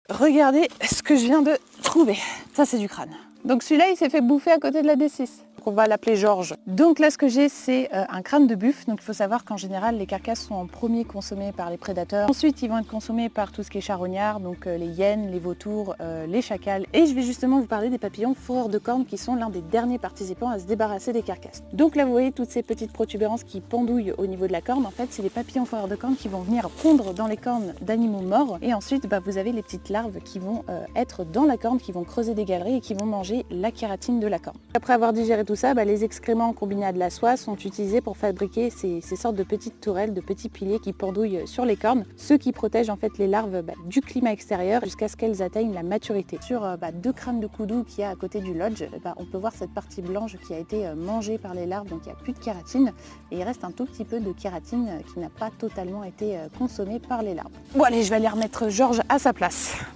Regardez ce que je viens de trouver. Ça, c'est du crâne. Donc celui-là, il s'est fait bouffer à côté de la D6. On va l'appeler Georges. Donc là, ce que j'ai, c'est un crâne de buffle. Donc il faut savoir qu'en général, les carcasses sont en premier consommées par les prédateurs. Ensuite, ils vont être consommés par tout ce qui est charognard, donc les hyènes, les vautours, les chacals. Et je vais justement vous parler des papillons fourreurs de cornes qui sont l'un des derniers participants à se débarrasser des carcasses. Donc là, vous voyez toutes ces petites protubérances qui pendouillent au niveau de la corne. En fait, c'est les papillons fourreurs de cornes qui vont venir pondre dans les cornes d'animaux morts. Et ensuite, vous avez les petites larves qui vont être dans la corne, qui vont creuser des galeries et qui vont manger la kératine de la corne. Après avoir digéré tout ça, les excréments combinés à de la soie sont utilisés pour fabriquer ces sortes de petites tourelles, de petits piliers qui pendouillent sur les cornes, ceux qui protègent en fait les larves du climat extérieur jusqu'à ce qu'elles atteignent la maturité. Sur 2 crânes de koudou qu'il y a à côté du lodge, on peut voir cette partie blanche qui a été mangée par les larves, donc il n'y a plus de kératine et il reste un tout petit peu de kératine qui n'a pas totalement été consommée par les larves. Bon allez, je vais aller remettre Georges à sa place.